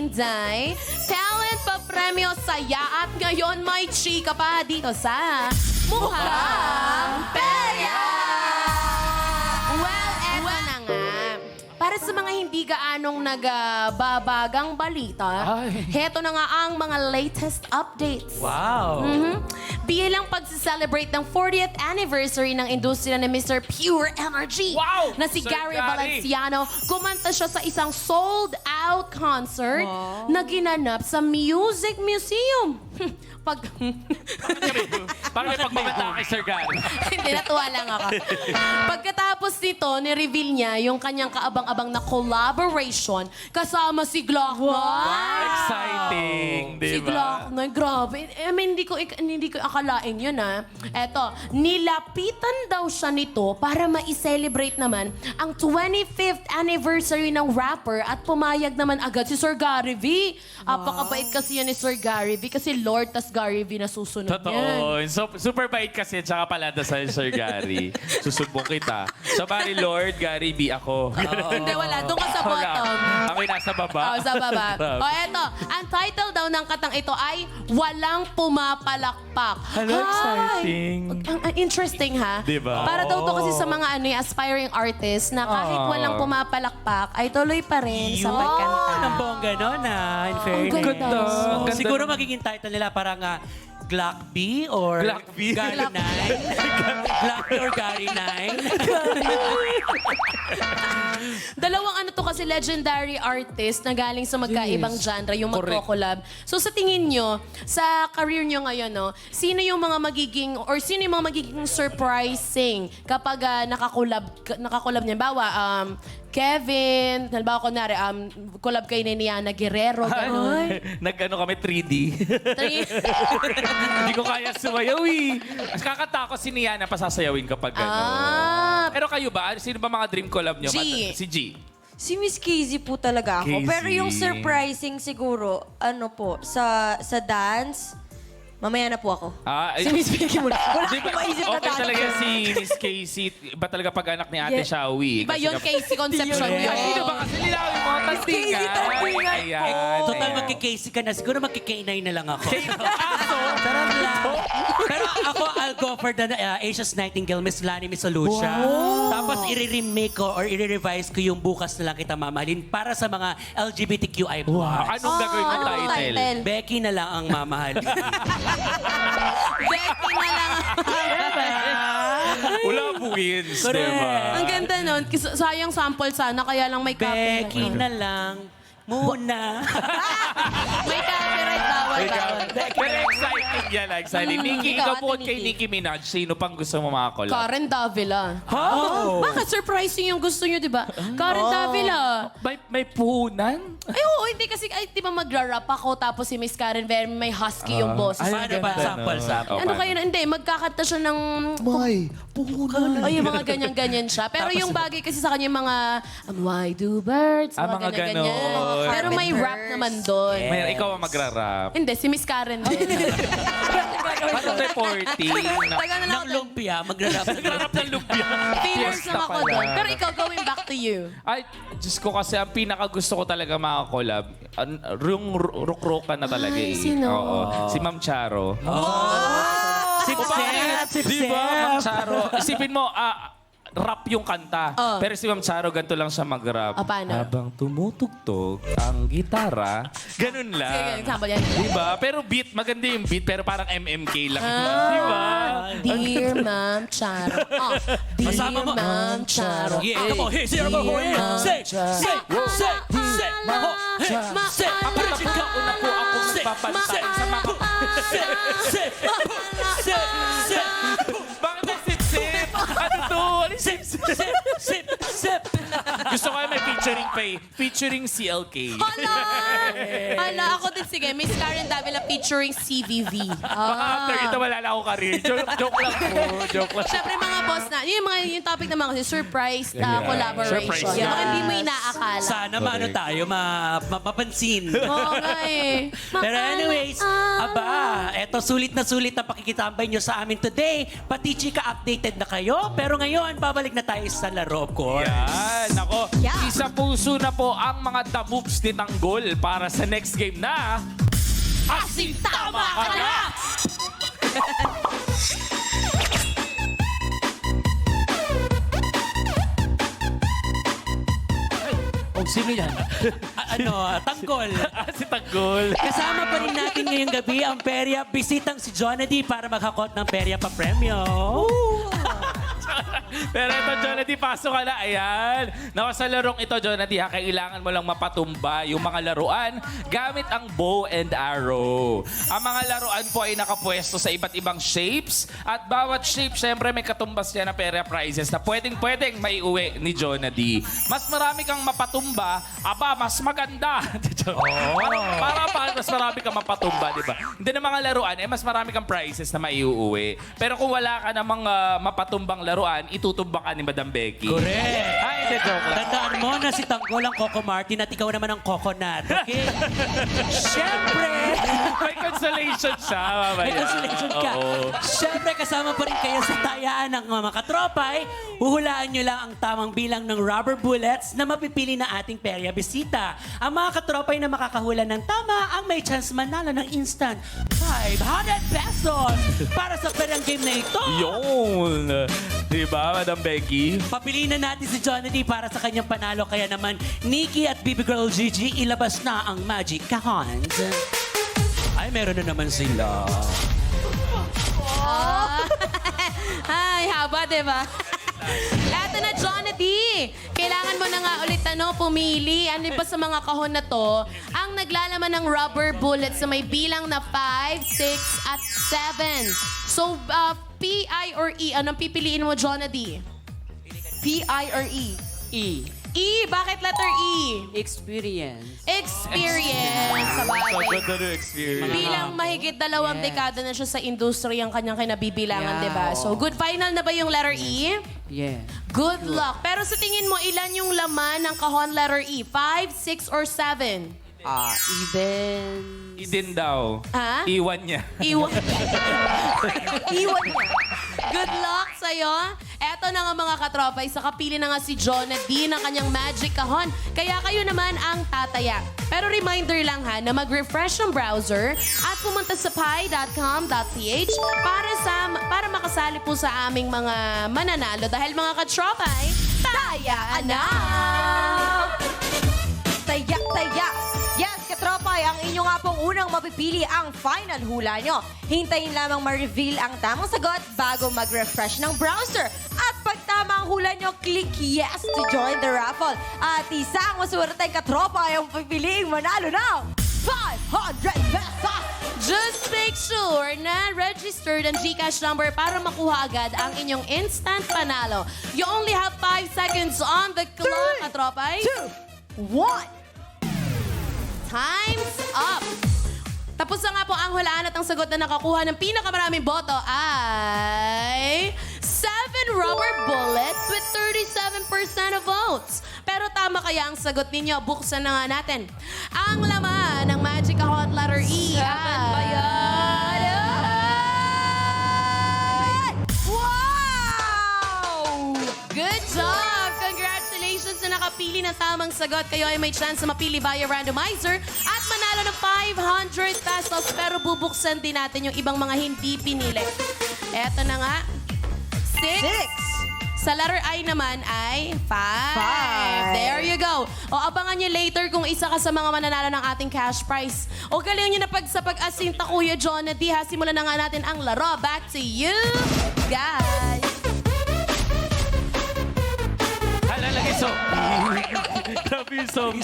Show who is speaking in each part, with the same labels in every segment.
Speaker 1: Inday. Talent pa premyo saya at ngayon may chika pa dito sa Mukhang Perya! Well, eto na nga. Para sa mga hindi gaanong nagbabagang balita,
Speaker 2: Ay.
Speaker 1: heto na nga ang mga latest updates.
Speaker 2: Wow.
Speaker 1: Bilang pag-celebrate ng 40th anniversary ng industriya ni Mr. Pure Energy
Speaker 2: Wow!
Speaker 1: na si
Speaker 2: Sir
Speaker 1: Gary
Speaker 2: Gary.
Speaker 1: Valenciano, kumanta siya sa isang sold-out concert na ginanap sa Music Museum. Pag...
Speaker 2: Parang may pagmamanta kay Sir Gary.
Speaker 1: Hindi, natuwa lang ako. Pagkatapos nito, ni-reveal niya yung kanyang kaabang-abang na collaboration kasama si Glock Noy.
Speaker 2: Exciting, di
Speaker 1: Si
Speaker 2: ba?
Speaker 1: Glock Noy, grabe. I mean, hindi ko akalain yun, ha. Eto, nilapitan daw siya nito para ma-celebrate naman ang 25th anniversary ng rapper at pumayag naman agad si Sir Gary V. Apakabait kasi yan ni Sir Gary V kasi Lord tas Gary V na susunod yan.
Speaker 2: Totoo. So, super bait kasi, tsaka palada sa Sir Gary. Susubong kita. So, pari Lord, Gary B ako.
Speaker 1: Hindi, wala. Doon ka sa bottom.
Speaker 2: Ako'y nasa baba.
Speaker 1: Oh, sa baba. O, eto. Ang title daw ng katang ito ay Walang Pumapalakpak.
Speaker 2: Hello,
Speaker 1: Hi!
Speaker 2: exciting.
Speaker 1: Ang interesting, ha?
Speaker 2: Diba?
Speaker 1: Para daw to kasi sa mga aspiring artists na kahit walang pumapalakpak, ay tuloy pa rin sa pagkanta.
Speaker 3: Ang bongga nun, in fairness.
Speaker 1: Ang ganda.
Speaker 2: Ang ganda.
Speaker 3: Siguro magiging title nila parang Glock B or
Speaker 2: Glock B?
Speaker 3: Gary 9. Glock B or Gary 9.
Speaker 1: Dalawang ano to kasi legendary artist na galing sa magkaibang genre, yung magko-collab. So sa tingin nyo, sa career nyo ngayon, no, sino yung mga magiging surprising kapag nakakolab niya? Bawa, Kevin, halimbawa kunwari, collab kay Niana Guerrero, gano'n.
Speaker 2: Nag-ano kami, 3D. Hindi ko kaya sumayaw eh. Kakanta ko si Niana, pasasayawin kapag gano'n. Pero kayo ba? Sino ba mga dream collab nyo?
Speaker 1: G.
Speaker 2: Si G.
Speaker 4: Si Miss Casey po talaga ako.
Speaker 2: Casey.
Speaker 4: Pero yung surprising siguro, ano po, sa dance, mamaya na po ako.
Speaker 1: Si Miss Pinky muna. Wala
Speaker 2: Di ba,
Speaker 4: akong maisip na
Speaker 2: okay
Speaker 4: dance.
Speaker 2: talaga si Miss Casey. Iba talaga pag-anak ni Ate Shawi.
Speaker 1: Iba yun, Casey Concepcion
Speaker 3: Yun.
Speaker 1: yun.
Speaker 2: Ay, sino ba kasi nilawin mo? Tastingan.
Speaker 4: Tastingan.
Speaker 2: Ayan.
Speaker 3: Total
Speaker 2: ayan.
Speaker 3: magki-Casey ka na. Siguro magki-K9 na lang ako.
Speaker 2: Aso.
Speaker 3: Sarap lang. Pero ako, I'll go for the Asia's Nightingale, Miss Lani Miss Lucia. Tapos i-remake ko or i-revise ko yung Bukas na Lang Kita Mamahalin para sa mga LGBTQI+.
Speaker 2: Anong gagawin mo
Speaker 1: Anong
Speaker 2: title?
Speaker 1: title?
Speaker 3: Becky na lang ang mamahalin.
Speaker 1: Becky na lang.
Speaker 2: Wala wins,
Speaker 3: Correct.
Speaker 2: diba?
Speaker 1: Ang ganda nun. Sayang sample sana, kaya lang may copyright.
Speaker 3: Becky na lang muna.
Speaker 1: May copyright bawal bawal.
Speaker 2: Pero exciting yan, exciting. Nikki,
Speaker 1: Ikaw,
Speaker 2: ikaw po
Speaker 1: Ate
Speaker 2: kay
Speaker 1: Nikki.
Speaker 2: Nicki Minaj, sino pang gusto mo makakolab?
Speaker 1: Karen Davila.
Speaker 2: Oh.
Speaker 1: Bakit surprising yung gusto nyo, di ba? Karen Davila.
Speaker 2: May puhunan?
Speaker 1: Ay, oo, hindi kasi, ay, di ba magra-rap ako, tapos si Miss Karen very may husky yung boses.
Speaker 3: Paano ba? Sample, sample.
Speaker 1: Ano kayo na, hindi, magkakanta siya ng...
Speaker 5: May, puhunan.
Speaker 1: O, yung mga ganyan-ganyan siya. Pero yung bagay kasi sa kanya, yung mga, why do birds?
Speaker 2: Mga
Speaker 1: ganyan-ganyan.
Speaker 2: ganon.
Speaker 1: Pero may
Speaker 4: Carpet
Speaker 1: rap
Speaker 4: verse.
Speaker 1: naman doon.
Speaker 2: May, ikaw ang magra-rap.
Speaker 1: Hindi, si Miss Karen din.
Speaker 2: Paano reporting?
Speaker 1: Taga na lang
Speaker 3: Ng lumpia, magra-rap.
Speaker 2: Nagrarap ng lumpia.
Speaker 1: Feelers
Speaker 2: Fiesta
Speaker 1: lang ako
Speaker 2: pala.
Speaker 1: doon. Pero ikaw, going back to you.
Speaker 2: Ay, Diyos ko kasi ang pinaka-gusto ko talaga makakolab, yung rukrokan na talaga
Speaker 1: Ay,
Speaker 2: eh.
Speaker 1: sino?
Speaker 2: Oo. Si Ma'am Charo.
Speaker 3: Sip-sip.
Speaker 2: Di ba, Ma'am Charo? Isipin mo, rap yung kanta. Pero si Ma'am Charo, ganito lang siya mag-rap.
Speaker 1: Paano?
Speaker 2: Habang tumutugtog ang gitara, ganun lang.
Speaker 1: Sige, example yan.
Speaker 2: Di ba? Pero beat, maganda yung beat, pero parang MMK lang. Di ba?
Speaker 1: Dear Ma'am Charo. Dear
Speaker 3: Masama mo.
Speaker 1: Ma'am Charo.
Speaker 3: Yeah, come on, hey, say, come on, hey. Say, say, say, say, maho, hey, say,
Speaker 2: Kapag una po ako nagpapantay sa mga...
Speaker 3: say, say, say, say,
Speaker 2: Bakit may sip-sip? Ano to? Ano yung
Speaker 3: sip,
Speaker 2: sip-sip?
Speaker 3: sip, sip, sip.
Speaker 2: Gusto ko yung may featuring CLK.
Speaker 1: Hala, ako din sige. Miss Karen Davila featuring CVV.
Speaker 2: Baka after ito wala na akong career. Joke lang po. Joke lang.
Speaker 1: Siyempre mga boss na, yung topic naman kasi, surprise collaboration.
Speaker 2: Surprise.
Speaker 1: Yung mga hindi mo inaakala.
Speaker 3: Sana maano tayo, mapansin.
Speaker 1: Oo nga eh.
Speaker 3: Pero anyways, eto sulit na pakikitambay nyo sa amin today. Pati chika updated na kayo. Pero ngayon, babalik na tayo sa laro, of course.
Speaker 2: Yan. Ako, isa puso na po ang mga The Moves ni Tanggol para sa next game na...
Speaker 1: Asintama ka na!
Speaker 3: Oh, sino yan? Tanggol.
Speaker 2: si Tanggol.
Speaker 3: Kasama pa rin natin ngayong gabi ang perya. Bisitang si Jonady para maghakot ng perya pa premyo.
Speaker 2: Pero ito, Jonady, pasok ka na. Ayan. Naku, sa larong ito, Jonady, ha, kailangan mo lang mapatumba yung mga laruan gamit ang bow and arrow. Ang mga laruan po ay nakapwesto sa iba't ibang shapes. At bawat shape, syempre, may katumbas niya na pera prizes na pwedeng may uwi ni Jonady. Mas marami kang mapatumba, aba, mas maganda. para mas marami kang mapatumba, di ba? Hindi na mga laruan, mas marami kang prizes na maiuwi. Pero kung wala ka namang mapatumbang laruan, itutumba ka ni Madam Becky.
Speaker 3: Correct.
Speaker 2: Ay, hindi, joke lang.
Speaker 3: Tandaan mo na si Tanggol ang Coco Martin at ikaw naman ang Coconut. Okay? Siyempre!
Speaker 2: May consolation siya, mamaya.
Speaker 3: May consolation ka.
Speaker 2: Oo.
Speaker 3: Siyempre, kasama pa rin kayo sa tayaan ng mga katropay. Huhulaan nyo lang ang tamang bilang ng rubber bullets na mapipili na ating perya bisita. Ang mga katropay na makakahula ng tama ang may chance manalo ng instant 500 pesos para sa perang game na ito.
Speaker 2: Yun. Diba, Madam Becky?
Speaker 3: Papiliin na natin si Jonathan para sa kanyang panalo. Kaya naman, Nikki at Baby Girl Gigi, ilabas na ang Magic Kahons. Ay, meron na naman sila.
Speaker 1: Ay, haba, diba? Eto na, Jonathan. Kailangan mo na nga ulit pumili. Ano ba sa mga kahon na to? Ang naglalaman ng rubber bullets na may bilang na 5, 6, at 7. So, P, I, or E? Anong pipiliin mo, Jonathan?
Speaker 4: P, I, or E?
Speaker 3: E.
Speaker 1: E, bakit letter E?
Speaker 3: Experience.
Speaker 1: Experience. Sa bagay.
Speaker 2: Ganda ng experience.
Speaker 1: Bilang mahigit 2 dekada na siya sa industriya ang kanyang kinabibilangan,
Speaker 3: Yeah,
Speaker 1: di ba? So, good final na ba yung letter E?
Speaker 3: Yeah.
Speaker 1: Good luck. Pero sa tingin mo, ilan yung laman ng kahon letter E? 5, 6, or 7?
Speaker 3: Even.
Speaker 2: Idin daw.
Speaker 1: Ha?
Speaker 2: Iwan niya.
Speaker 1: Iwan.
Speaker 4: Iwan niya.
Speaker 1: Good luck sa'yo. Eto na nga mga katropay, sa kapili na nga si Jonah D ng kanyang magic kahon. Kaya kayo naman ang tataya. Pero reminder lang ha, na mag-refresh ng browser at pumunta sa pi.com.ph para makasali po sa aming mga mananalo. Dahil mga katropay, tayaan na!
Speaker 4: Taya, taya. Yes, katropay, ang inyo nga pong unang mapipili ang final hula nyo. Hintayin lamang ma-reveal ang tamang sagot bago mag-refresh ng browser. At pag tama ang hula nyo, click yes to join the raffle. At isa ang masuwerteng katropay ang pipiliing manalo ng 500 pesos!
Speaker 1: Just make sure na registered ang GCash number para makuha agad ang inyong instant panalo. You only have 5 seconds on the clock, katropay.
Speaker 4: 2, 1.
Speaker 1: Time's up! Tapos na nga po ang hulaan at ang sagot na nakakuha ng pinakamaraming boto ay 7 rubber bullets with 37% of votes. Pero tama kaya ang sagot ninyo? Buksan na nga natin. Ang laman ng Magic Kahon letter E.
Speaker 4: 7 ba yan? Wow!
Speaker 1: Good job! Congratulations na nakapili ng tamang sagot. Kayo ay may chance na mapili via randomizer at manalo ng 500 pesos. Pero bubuksan din natin yung ibang mga hindi pinili. Eto na nga. 6. Sa letter I naman ay 5. There you go. O abangan nyo later kung isa ka sa mga mananalo ng ating cash prize. O galing nyo na sa pag-asinta, Kuya Jonah D. Simulan na nga natin ang laro. Back to you, guys.
Speaker 2: Halalagay zombie. Grabe yung zombie.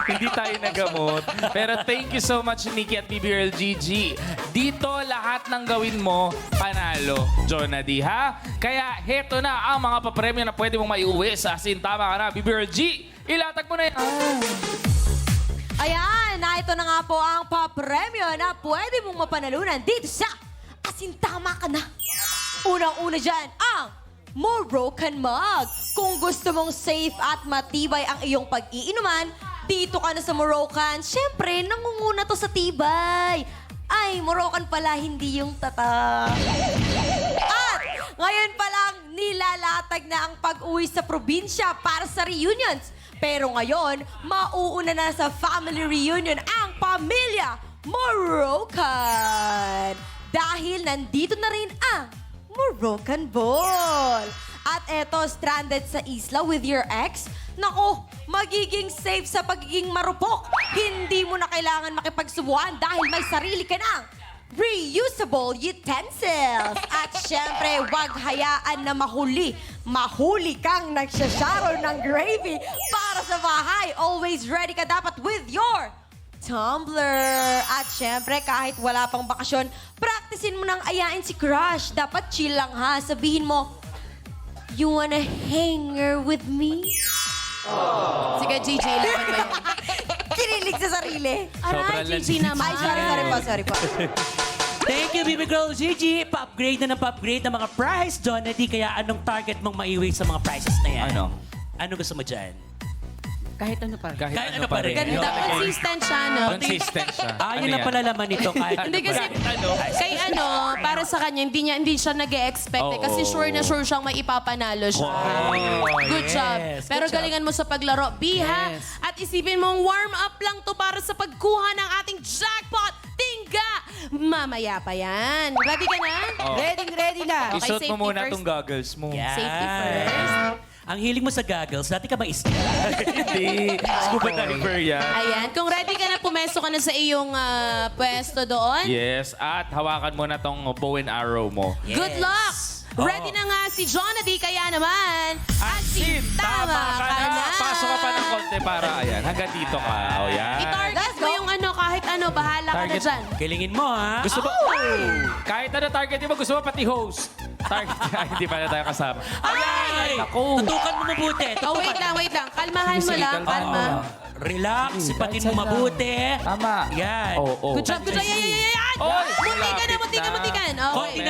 Speaker 2: Hindi tayo nagamot. Pero thank you so much, Nikki at BBRL GG. Dito, lahat ng gawin mo, panalo, Jonah D, ha? Kaya heto na ang mga papremyo na pwede mong maiuwi sa asin. Tama ka na, BBRL G. Ilatag mo na yan.
Speaker 4: Ayan, na ito na nga po ang papremyo na pwede mong mapanalunan dito sa Asintama Ka Na. Unang-una dyan, ang Moroccan Mug. Kung gusto mong safe at matibay ang iyong pag-iinuman, dito ka na sa Moroccan. Siyempre, nangunguna to sa tibay. Ay, Moroccan pala, hindi yung tata. At ngayon pa lang, nilalatag na ang pag-uwi sa probinsya para sa reunions. Pero ngayon, mauuna na sa family reunion ang pamilya Moroccan. Dahil nandito na rin ang Moroccan Ball. At eto, stranded sa isla with your ex? Nako, magiging safe sa pagiging marupok. Hindi mo na kailangan makipagsubuan dahil may sarili ka ng reusable utensils. At syempre, wag hayaan na mahuli kang nagsasharow ng gravy para sa bahay. Always ready ka dapat with your tumbler. At syempre, kahit wala pang bakasyon, practicein mo nang ayain si crush. Dapat chill lang ha. Sabihin mo, you wanna hanger with me?
Speaker 1: Sige, Gigi, ilaban mo yun.
Speaker 4: Kinilig sa sarili.
Speaker 1: Aray,
Speaker 2: Sobrang
Speaker 1: Gigi
Speaker 2: landi.
Speaker 1: naman.
Speaker 4: Ay, sorry po.
Speaker 3: Thank you, baby girl Gigi. Pa-upgrade ng mga prize, John. Kaya anong target mong maiwi sa mga prizes na yan?
Speaker 2: Ano?
Speaker 3: Ano gusto mo dyan?
Speaker 1: Kahit ano pa.
Speaker 2: Kahit
Speaker 3: Kahit
Speaker 2: ano pa rin.
Speaker 1: Ganda, consistent siya, no?
Speaker 2: Consistent siya.
Speaker 3: Yun ang palalaman nito kahit
Speaker 1: Hindi
Speaker 3: ano
Speaker 1: kasi,
Speaker 3: pa rin.
Speaker 1: kay ano, para sa kanya, hindi siya nag-e-expect eh. Kasi
Speaker 2: Oo.
Speaker 1: sure na sure siyang maipapanalo siya. Good job.
Speaker 3: yes.
Speaker 1: Pero
Speaker 3: Good job.
Speaker 1: galingan mo sa paglaro. Biha,
Speaker 3: Yes.
Speaker 1: at isipin mong warm up lang to para sa pagkuha ng ating jackpot. Tingga! Mamaya pa yan. Ready ka na?
Speaker 2: Oh.
Speaker 4: Ready na.
Speaker 1: Okay,
Speaker 2: Isuot mo
Speaker 1: safety
Speaker 2: muna
Speaker 1: first.
Speaker 2: itong goggles mo.
Speaker 3: Yan.
Speaker 1: Safety first.
Speaker 3: Ang hiling mo sa goggles, dati ka ba isla?
Speaker 2: Hindi. Scuba diver yan.
Speaker 1: Ayan. Kung ready ka na, pumesto ka na sa iyong pwesto doon.
Speaker 2: Yes. At hawakan mo na tong bow and arrow mo.
Speaker 1: Good luck! Ready na nga si Jonathan, kaya naman,
Speaker 2: Asin,
Speaker 1: tama ka na.
Speaker 2: Pasok ka pa ng konti para, ayan, hanggang dito ka. O, yan.
Speaker 1: I-target
Speaker 4: Let's
Speaker 1: mo
Speaker 4: go.
Speaker 1: yung ano, kahit ano, bahala ka na
Speaker 2: Target.
Speaker 1: dyan.
Speaker 3: Kilingin mo, ha?
Speaker 2: Gusto mo, kahit ano target mo, gusto mo pati host. Target, ay, hindi pa na tayo kasama.
Speaker 3: Ay!
Speaker 2: Naku.
Speaker 3: Tutukan mo mabuti.
Speaker 1: Oh, wait lang. Kalmahan mo
Speaker 2: Sige,
Speaker 1: lang,
Speaker 2: kalma.
Speaker 1: kalma.
Speaker 3: Relax, sipatin mo mabuti.
Speaker 2: Tama.
Speaker 3: Yan.
Speaker 2: Oo.
Speaker 1: Good job, good job. Yan!
Speaker 2: Oy,
Speaker 1: Muntikan na. Okay.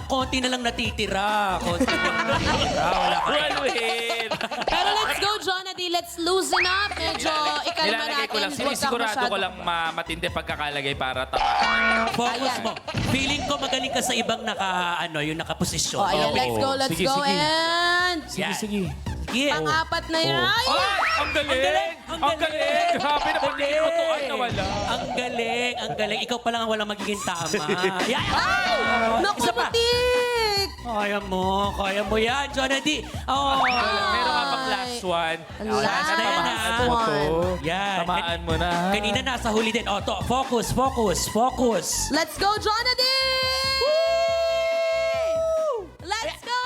Speaker 3: Konti na lang natitira. Konti na lang natitira. Wala ka.
Speaker 2: Walwin.
Speaker 1: Pero let's go, Jonathan. Let's loosen up. Medyo ikalma
Speaker 2: Nilalagay
Speaker 1: natin.
Speaker 2: ko lang.
Speaker 1: Huwag kang
Speaker 2: Sinisigurado
Speaker 1: masyado-
Speaker 2: ko lang matindi pagkakalagay para tamaan.
Speaker 3: Focus
Speaker 1: Ayan.
Speaker 3: mo. Feeling ko magaling ka sa ibang yung nakaposisyon.
Speaker 1: Oh, ayan,
Speaker 2: Oo.
Speaker 1: let's
Speaker 2: Sige,
Speaker 1: go.
Speaker 2: sige.
Speaker 1: And
Speaker 3: Sige.
Speaker 2: Sige.
Speaker 1: pang-apat na yan. Ay!
Speaker 2: Ay, ang galing! Ang galing! Grabe na pagkikinutuan na wala.
Speaker 3: Ang galing. Ikaw pa lang ang walang magiging tama. Yan.
Speaker 1: Naku,
Speaker 3: Isa pa.
Speaker 1: butik!
Speaker 3: Kaya mo yan, Jonathan. Oh.
Speaker 2: Meron ka pang last one.
Speaker 1: Last
Speaker 3: na yan,
Speaker 2: Tamaan
Speaker 3: ha?
Speaker 2: mo to.
Speaker 3: Yan.
Speaker 2: Tamaan mo na.
Speaker 3: Kanina nasa huli din. O, to. Focus.
Speaker 1: Let's go, Jonathan! Let's go!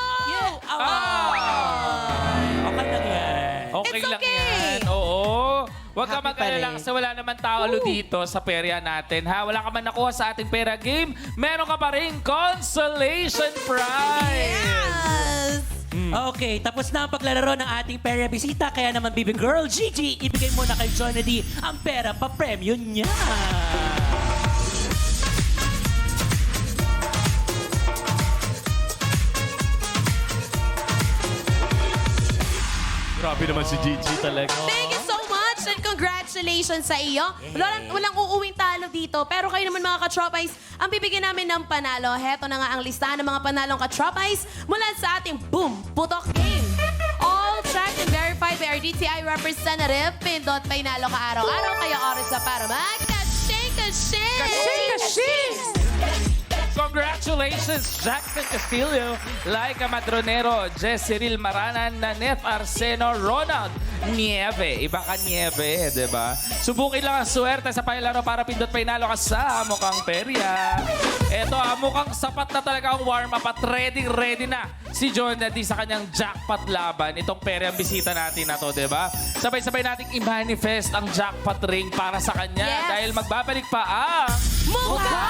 Speaker 3: Okay lang yan.
Speaker 2: Okay
Speaker 1: It's
Speaker 2: lang
Speaker 1: okay.
Speaker 2: yan. Oo. Huwag ka
Speaker 3: Happy pa
Speaker 2: mag-alala
Speaker 3: rin.
Speaker 2: kasi wala naman tao dito sa perya natin. Ha? Wala ka man nakuha sa ating pera game. Meron ka pa rin consolation prize.
Speaker 1: Yes!
Speaker 3: Okay, tapos na ang paglalaro ng ating pera bisita. Kaya naman, baby girl, Gigi, ibigay mo na kay Jonathan ang pera pa-premyo niya.
Speaker 2: Grabe naman si Gigi talaga.
Speaker 1: Thank you so much and congratulations sa iyo. Walang uuwing talo dito. Pero kayo naman mga ka-Tropais, ang bibigyan namin ng panalo. Heto na nga ang listahan ng mga panalong ka-Tropais mula sa ating Boom Putok Game. All checked and verified by our DTI representative. Pindot Painalo ka araw-araw. Kaya oras na para mag-kashing-kashing!
Speaker 2: Congratulations, Jackson Castillo, Laika Madronero, Jessiril Maranan, Naneth Arseno, Ronald Nieve. Iba ka Nieve, di ba? Subukin lang ang swerte sa pailaro para pindot painalo ka sa mukhang perya. Eto, mukhang sapat na talaga ang warm-up at ready na si Jonathan sa kanyang jackpot laban. Itong perya ang bisita natin na to, di ba? Sabay-sabay nating i-manifest ang jackpot ring para sa kanya
Speaker 1: Yes.
Speaker 2: dahil magbabalik pa ang...
Speaker 1: Mukha!